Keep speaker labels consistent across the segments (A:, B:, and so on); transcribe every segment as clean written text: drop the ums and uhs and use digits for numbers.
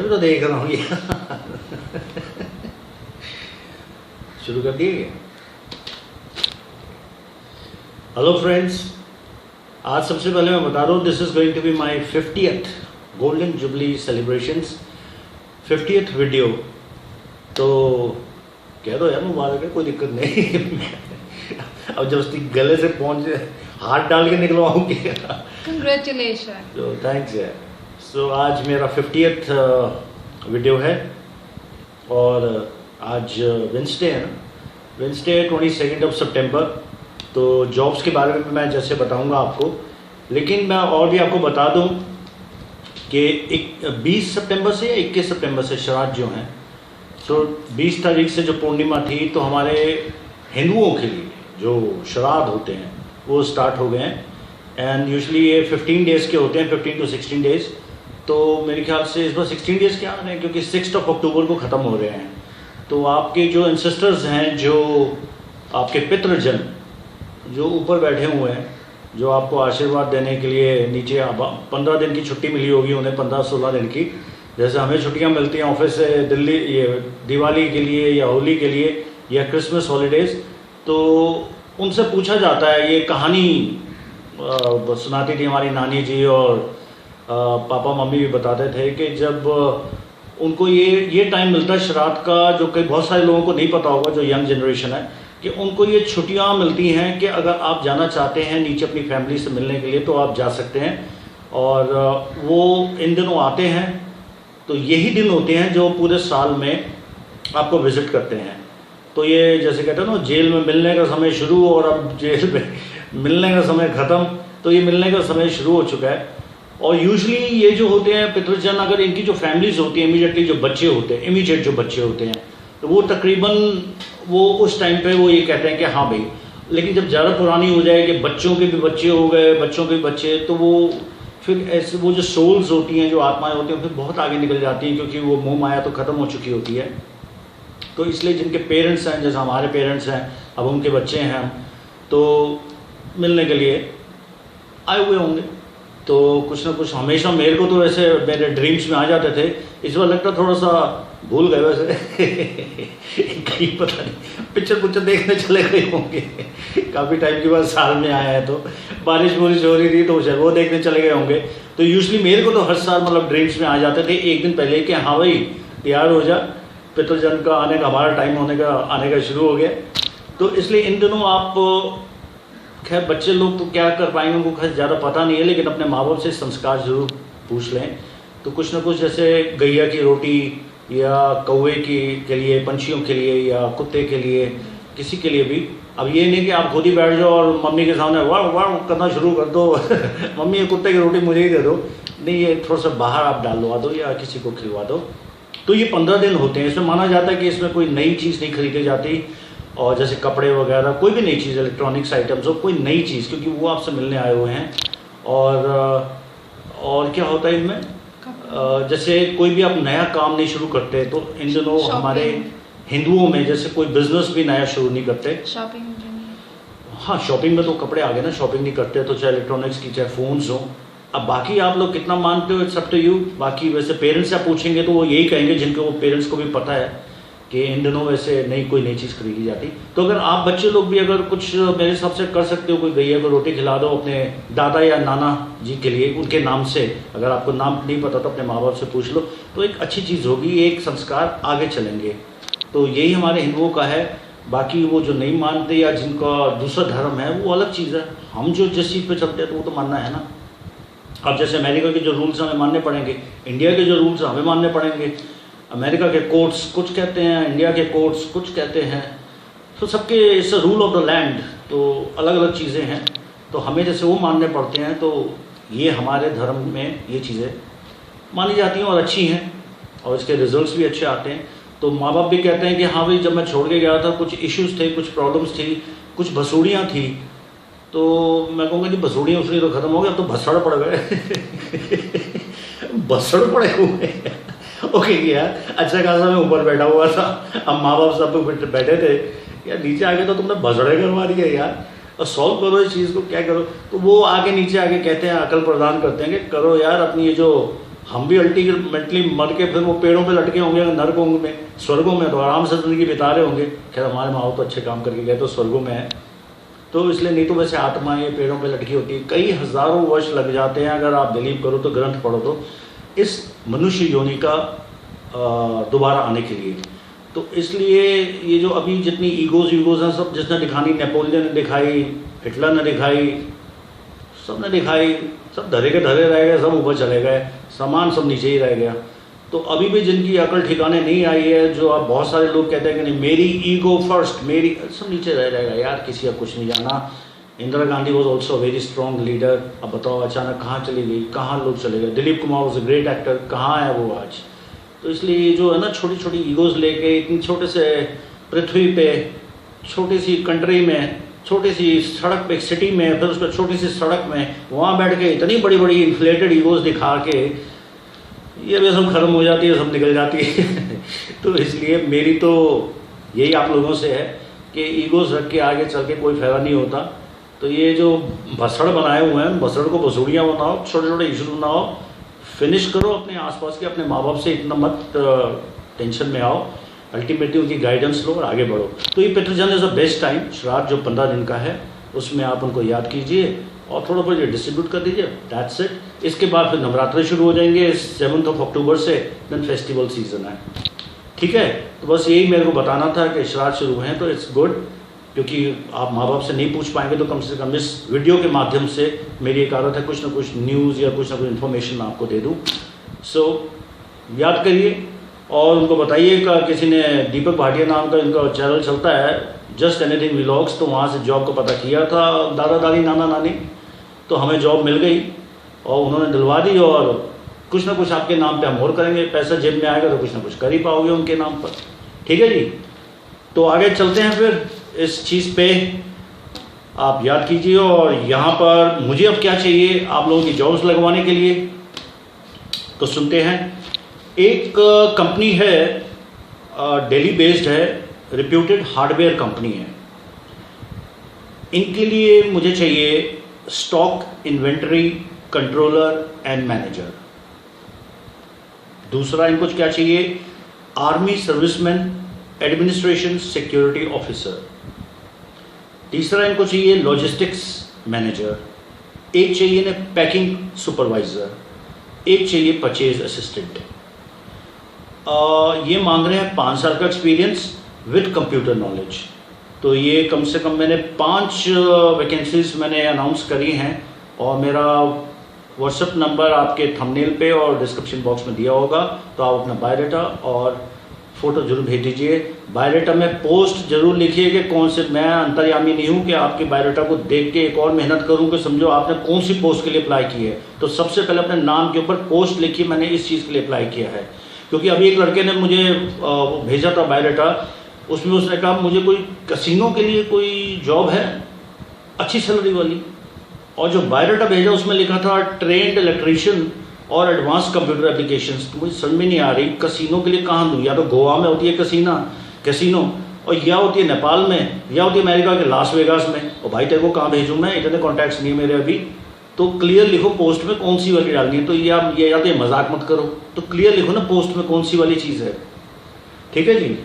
A: भी तो देख रहा हूँ ये। शुरू कर दिए क्या? हेलो फ्रेंड्स, आज सबसे पहले मैं बता दूँ, this is going to be my 50th golden jubilee celebrations, 50th video. तो कह दो यार मुबारक है, कोई दिक्कत नहीं। अब जब उसकी गले से पहुंच हाथ डाल के निकलवाऊंगी।
B: कंग्रेचुलेशन।
A: तो थैंक्स यार। सो आज मेरा 50th वीडियो है और आज वेंसडे है ना, वेंसडे 22 सितंबर। तो जॉब्स के बारे में मैं जैसे बताऊंगा आपको, लेकिन मैं और भी आपको बता दूं कि 20 सितंबर से या 21 सितंबर से श्राद्ध जो हैं, तो 20 तारीख से जो पूर्णिमा थी, तो हमारे हिंदुओं के लिए जो श्राद्ध होते हैं वो स्टार्ट हो गए हैं। एंड यूजुअली ये 15 डेज़ के होते हैं, 15 to 16 डेज़। तो मेरे ख्याल से इस बार 16 डेज़ के आ रहे हैं, क्योंकि 6 अक्टूबर को ख़त्म हो रहे हैं। तो आपके जो एंसेस्टर्स हैं, जो आपके पितृजन जो ऊपर बैठे हुए हैं, जो आपको आशीर्वाद देने के लिए नीचे 15 दिन की छुट्टी मिली होगी उन्हें, 15-16 दिन की, जैसे हमें छुट्टियां मिलती हैं ऑफिस से दिल्ली, ये दिवाली के लिए या होली के लिए या क्रिसमस हॉलीडेज़। तो उनसे पूछा जाता है, ये कहानी सुनाती थी हमारी नानी जी और पापा मम्मी भी बताते थे कि जब उनको ये टाइम मिलता है श्राद्ध का, जो कई बहुत सारे लोगों को नहीं पता होगा, जो यंग जनरेशन है, कि उनको ये छुट्टियां मिलती हैं कि अगर आप जाना चाहते हैं नीचे अपनी फैमिली से मिलने के लिए तो आप जा सकते हैं। और वो इन दिनों आते हैं, तो यही दिन होते हैं जो पूरे साल में आपको विज़िट करते हैं। तो ये जैसे कहते हैं ना, जेल में मिलने का समय शुरू और अब जेल में मिलने का समय ख़त्म, तो ये मिलने का समय शुरू हो चुका है। और यूजुअली ये जो होते हैं पितृजन, अगर इनकी जो फैमिलीज़ होती हैं, इमीडिएटली जो बच्चे होते हैं, इमीडिएट जो बच्चे होते हैं, तो वो तकरीबन वो उस टाइम पे वो ये कहते हैं कि हाँ भाई। लेकिन जब ज़्यादा पुरानी हो जाए कि बच्चों के भी बच्चे हो गए, बच्चों के बच्चे, तो वो फिर ऐसे वो जो सोल्स होती हैं, जो आत्माएं होती हैं, फिर बहुत आगे निकल जाती हैं, क्योंकि वो मोह माया तो ख़त्म हो चुकी होती है। तो इसलिए जिनके पेरेंट्स हैं, जैसे हमारे पेरेंट्स हैं, अब उनके बच्चे हैं हम, तो मिलने के लिए आए हुए होंगे। तो कुछ ना कुछ हमेशा मेरे को तो वैसे मेरे ड्रीम्स में आ जाते थे। इस बार लगता थोड़ा सा भूल गए वैसे। कहीं पता नहीं, पिक्चर देखने चले गए होंगे। काफ़ी टाइम के बाद साल में आया है, तो बारिश हो रही थी तो शायद वो देखने चले गए होंगे। तो यूजुअली मेरे को तो हर साल मतलब ड्रीम्स में आ जाते थे एक दिन पहले कि हाँ भाई तैयार हो जा, पितृजन का आने का, हमारा टाइम आने का शुरू हो गया। तो इसलिए इन दिनों आप खैर बच्चे लोग तो क्या कर पाएंगे, उनको खैर ज़्यादा पता नहीं है, लेकिन अपने माँ बाप से संस्कार जरूर पूछ लें। तो कुछ ना कुछ जैसे गैया की रोटी या कौवे के लिए, पंछियों के लिए या कुत्ते के लिए, किसी के लिए भी। अब ये नहीं कि आप खुद ही बैठ जाओ और मम्मी के सामने वाह वाह करना शुरू कर दो। मम्मी ये कुत्ते की रोटी मुझे ही दे दो, नहीं, ये थोड़ा सा बाहर आप डालवा दो या किसी को खिलवा दो। तो ये 15 दिन होते हैं। इसमें माना जाता है कि इसमें कोई नई चीज़ नहीं खरीदी जाती, और जैसे कपड़े वगैरह, कोई भी नई चीज़, इलेक्ट्रॉनिक्स आइटम्स हो, कोई नई चीज़, क्योंकि वो आपसे मिलने आए हुए हैं। और क्या होता है इनमें, जैसे कोई भी आप नया काम नहीं शुरू करते, तो इन दिनों हमारे हिंदुओं में जैसे कोई बिजनेस भी नया शुरू नहीं करते।
B: शॉपिंग,
A: हाँ शॉपिंग में तो कपड़े आ गए ना, शॉपिंग नहीं करते, तो चाहे इलेक्ट्रॉनिक्स की, चाहे फ़ोन्स हो। अब बाकी आप लोग कितना मानते हो, इट्स अप टू यू। बाकी वैसे पेरेंट्स से आप पूछेंगे तो वो यही कहेंगे, जिनको वो पेरेंट्स को भी पता है कि इन दिनों वैसे कोई नई चीज़ खरीदी जाती। तो अगर आप बच्चे लोग भी अगर कुछ मेरे हिसाब से कर सकते हो, कोई गैया को रोटी खिला दो अपने दादा या नाना जी के लिए, उनके नाम से। अगर आपको नाम नहीं पता तो अपने माँ बाप से पूछ लो, तो एक अच्छी चीज़ होगी, एक संस्कार आगे चलेंगे। तो यही हमारे हिंदुओं का है। बाकी वो जो नहीं मानते या जिनका दूसरा धर्म है, वो अलग चीज़ है। हम जो जिस चीज़ पर चलते हैं तो वो तो मानना है ना। अब जैसे अमेरिका के जो रूल्स हमें मानने पड़ेंगे, इंडिया के जो रूल्स हमें मानने पड़ेंगे। अमेरिका के कोर्ट्स कुछ कहते हैं, इंडिया के कोर्ट्स कुछ कहते हैं। तो सबके it's a rule of the land, तो अलग अलग चीज़ें हैं। तो हमें जैसे वो मानने पड़ते हैं, तो ये हमारे धर्म में ये चीज़ें मानी जाती हैं और अच्छी हैं, और इसके रिजल्ट्स भी अच्छे आते हैं। तो माँ बाप भी कहते हैं कि हाँ भाई, जब मैं छोड़ के गया था कुछ इश्यूज़ थे, कुछ प्रॉब्लम्स थी, कुछ भसूड़ियाँ थी, तो मैं कहूँगा कि भसूड़ियाँ उसकी तो ख़त्म हो गया, अब तो भसड़ पड़ गए। भसड़ पड़े हुए। ओके यार, अच्छा खासा मैं ऊपर बैठा हुआ था, अब माँ बाप सब लोग बैठे थे, यार नीचे आके तो तुमने भसड़े करवा दिया यार, और सॉल्व करो इस चीज़ को, क्या करो। तो वो आगे नीचे आके कहते हैं, अकल प्रदान करते हैं कि करो यार, अपनी ये जो हम भी अल्टीमेटली मर के फिर वो पेड़ों पे लटके होंगे नरकों में, स्वर्गों में, तो आराम से ज़िंदगी बिता रहे होंगे। खैर हमारे माँ बाप तो अच्छे काम करके गए तो स्वर्गों में है, तो इसलिए नहीं तो वैसे आत्माएं पेड़ों पे लटकी होती है। कई हज़ारों वर्ष लग जाते हैं अगर आप बिलीव करो तो, ग्रंथ पढ़ो तो, इस मनुष्य योनि का दोबारा आने के लिए। तो इसलिए ये जो अभी जितनी ईगोज़ हैं सब जिसने दिखानी, नेपोलियन ने दिखाई, हिटलर ने दिखाई, सब ने दिखाई, सब धरे के धरे रह गए, सब ऊपर चले गए, सामान सब नीचे ही रह गया। तो अभी भी जिनकी अकल ठिकाने नहीं आई है, जो अब बहुत सारे लोग कहते हैं कि नहीं मेरी ईगो फर्स्ट, मेरी, सब नीचे रह जाएगा यार, किसी का कुछ नहीं जाना। Indira Gandhi was also very strong leader. अब बताओ अचानक कहाँ चली गई, कहाँ लोग चले गए। Dilip Kumar was a great actor, कहाँ है वो आज। तो इसलिए जो है ना छोटी छोटी ईगोज़ लेके इतनी छोटे से पृथ्वी पे, छोटी सी कंट्री में, छोटी सी सड़क पे, सिटी में, फिर उस पर छोटी सी सड़क में, वहाँ बैठ के इतनी बड़ी बड़ी इन्फ्लेटेड ईगोज़ दिखा के ये भी सब खत्म हो जाती है, सब निकल जाती है। तो इसलिए मेरी तो यही आप लोगों से है कि ईगोज़ रख के आगे चल के कोई फायदा नहीं होता। तो ये जो भसड़ बनाए हुए हैं, भसड़ को भसूड़ियाँ बनाओ, छोटे छोटे इशूज़ बनाओ, फिनिश करो अपने आसपास के, अपने माँ बाप से इतना मत टेंशन में आओ, अल्टीमेटली उनकी गाइडेंस लो और आगे बढ़ो। तो ये पितृजन इज़ अ बेस्ट टाइम। श्राद्ध जो 15 दिन का है उसमें आप उनको याद कीजिए और थोड़ा बहुत ये डिस्ट्रीब्यूट कर दीजिए, दैट्स इट। इसके बाद फिर नवरात्रि शुरू हो जाएंगे 7 अक्टूबर से, देन फेस्टिवल सीजन है, ठीक है। तो बस यही मेरे को बताना था कि श्राद्ध शुरू हैं तो इट्स गुड, क्योंकि आप माँ बाप से नहीं पूछ पाएंगे तो कम से कम इस वीडियो के माध्यम से मेरी एक आदत है कुछ ना कुछ न्यूज़ या कुछ ना कुछ इन्फॉर्मेशन मैं आपको दे दूँ। सो याद करिए और उनको बताइए कि किसी ने दीपक भाटिया नाम का इनका चैनल चलता है, जस्ट एनीथिंग व्लॉग्स, तो वहाँ से जॉब का पता किया था दादा दादी नाना नानी, तो हमें जॉब मिल गई और उन्होंने दिलवा दी। और कुछ ना कुछ आपके नाम पे हम और करेंगे, पैसा जेब में आएगा तो कुछ ना कुछ कर ही पाओगे उनके नाम पर, ठीक है जी। तो आगे चलते हैं फिर इस चीज़ पे, आप याद कीजिए। और यहाँ पर मुझे अब क्या चाहिए आप लोगों की जॉब्स लगवाने के लिए, तो सुनते हैं। एक कंपनी है, दिल्ली बेस्ड है, रिप्यूटेड हार्डवेयर कंपनी है। इनके लिए मुझे चाहिए stock inventory controller and manager. दूसरा इनको क्या चाहिए, army serviceman administration security officer. तीसरा इनको चाहिए लॉजिस्टिक्स मैनेजर। एक चाहिए ना पैकिंग सुपरवाइजर, एक चाहिए परचेज असिस्टेंट। ये मांग रहे हैं 5 साल का एक्सपीरियंस विद कंप्यूटर नॉलेज। तो ये कम से कम मैंने 5 वैकेंसीज मैंने अनाउंस करी हैं और मेरा व्हाट्सएप नंबर आपके थंबनेल पे और डिस्क्रिप्शन बॉक्स में दिया होगा। तो आप अपना बायोडाटा और फोटो जरूर भेज दीजिए। बायोडाटा में पोस्ट जरूर लिखिए कि कौन से, मैं अंतर्यामी नहीं हूँ कि आपके बायोडाटा को देख के एक और मेहनत करूँ कि समझो आपने कौन सी पोस्ट के लिए अप्लाई की है। तो सबसे पहले अपने नाम के ऊपर पोस्ट लिखिए मैंने इस चीज़ के लिए अप्लाई किया है। क्योंकि अभी एक लड़के ने मुझे भेजा था बायोडाटा, उसमें उसने कहा मुझे कोई कसिनो के लिए कोई जॉब है अच्छी सैलरी वाली, और जो बायोडाटा भेजा उसमें लिखा था ट्रेंड इलेक्ट्रीशियन और एडवांस कंप्यूटर एप्लीकेशंस। तो मुझे समझ में नहीं आ रही कसिनो के लिए कहाँ दूँ, या तो गोवा में होती है कैसीनो और या होती है नेपाल में, या होती है अमेरिका के लास वेगास में। और भाई तेरे को कहाँ भेजूँ मैं, इतने कॉन्टैक्ट्स नहीं है मेरे अभी। तो क्लियर लिखो पोस्ट में कौन सी वाली डालनी है। तो ये आप ये या तो मजाक मत करो, तो क्लियर लिखो ना पोस्ट में कौन सी वाली चीज़ है, ठीक है जी।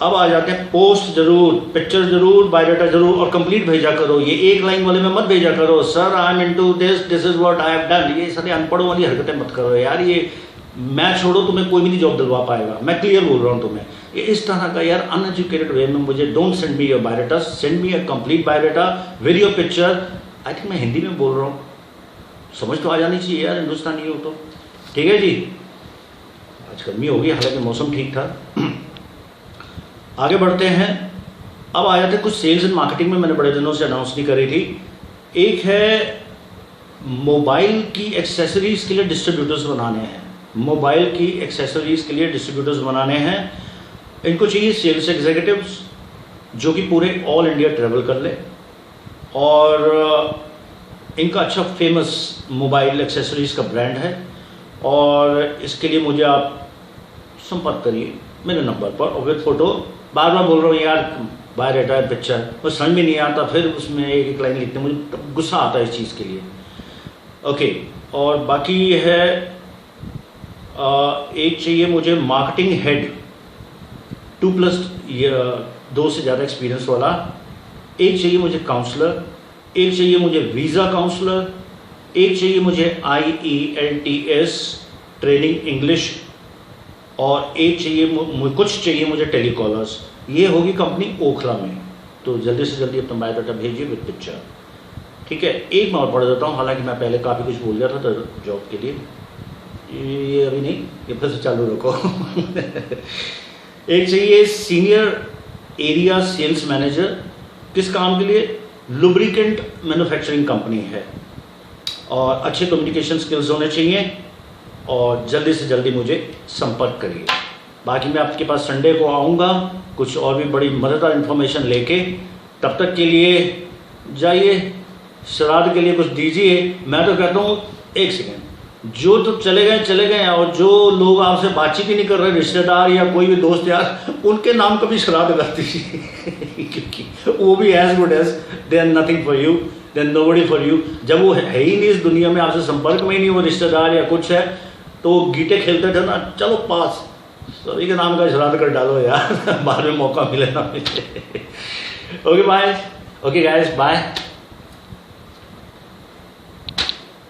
A: अब आ जाते हैं पोस्ट जरूर, पिक्चर जरूर, बायोडाटा जरूर और कंप्लीट भेजा करो। ये एक लाइन वाले में मत भेजा करो, sir I am into this is what I have done. ये सारे अनपढ़ों वाली हरकतें मत करो यार, ये मैं छोड़ो तुम्हें कोई भी नहीं जॉब दिलवा पाएगा, मैं क्लियर बोल रहा हूँ तुम्हें। ये इस तरह का यार अनएजुकेटेड वे में मुझे don't send me your biodata, send me a complete biodata with your picture. I think मैं हिंदी में बोल रहा हूँ, समझ तो आ जानी चाहिए यार हिंदुस्तानी हो तो, ठीक है जी। आज गर्मी होगी, हालांकि मौसम ठीक था। आगे बढ़ते हैं। अब आ जाते हैं कुछ सेल्स एंड मार्केटिंग में मैंने बड़े दिनों से अनाउंस नहीं करी थी। एक है मोबाइल की एक्सेसरीज के लिए डिस्ट्रीब्यूटर्स बनाने हैं, मोबाइल की एक्सेसरीज के लिए डिस्ट्रीब्यूटर्स बनाने हैं। इनको चाहिए सेल्स एग्जीक्यूटिव्स जो कि पूरे ऑल इंडिया ट्रेवल कर ले और इनका अच्छा फेमस मोबाइल एक्सेसरीज का ब्रांड है। और इसके लिए मुझे आप संपर्क करिए मेरे नंबर पर और विद फोटो। बार बार बोल रहा हूँ यार, बायोडाटा पिक्चर वो समझ में नहीं आता, फिर उसमें एक लाइन लिखते मुझे गुस्सा आता है इस चीज़ के लिए। ओके, और बाकी है एक चाहिए मुझे मार्केटिंग हेड 2+2 से ज़्यादा एक्सपीरियंस वाला, एक चाहिए मुझे काउंसलर, एक चाहिए मुझे वीज़ा काउंसलर, एक चाहिए मुझे IELTS ट्रेनिंग इंग्लिश, और एक चाहिए कुछ चाहिए मुझे टेलीकॉलर्स। ये होगी कंपनी ओखला में। तो जल्दी से जल्दी अपना बायोडाटा भेजिए विद पिक्चर, ठीक है। एक मैं और पढ़ देता हूँ, हालांकि मैं पहले काफ़ी कुछ बोल गया था तो जॉब के लिए, ये अभी नहीं, ये फिर से चालू रखो। एक चाहिए सीनियर एरिया सेल्स मैनेजर, किस काम के लिए? लुब्रिकेंट मैन्युफैक्चरिंग कंपनी है, और अच्छे कम्युनिकेशन स्किल्स होने चाहिए, और जल्दी से जल्दी मुझे संपर्क करिए। बाकी मैं आपके पास संडे को आऊँगा कुछ और भी बड़ी मददगार इन्फॉर्मेशन लेके। तब तक के लिए जाइए, श्राद्ध के लिए कुछ दीजिए। मैं तो कहता हूँ एक सेकेंड, जो तो चले गए, और जो लोग आपसे बातचीत ही नहीं कर रहे, रिश्तेदार या कोई भी दोस्त यार, उनके नाम का भी श्राद्ध कर दीजिए। क्योंकि वो भी as good as they are nothing for you, they are nobody for you. जब वो है ही नहीं इस दुनिया में, आपसे संपर्क में ही नहीं वो रिश्तेदार या कुछ है, तो वो गीटे खेलते थे ना, चलो पास, सभी के नाम का श्राद्ध कर डालो यार। बाद में मौका मिले ना मिले। Okay bye, okay guys, bye.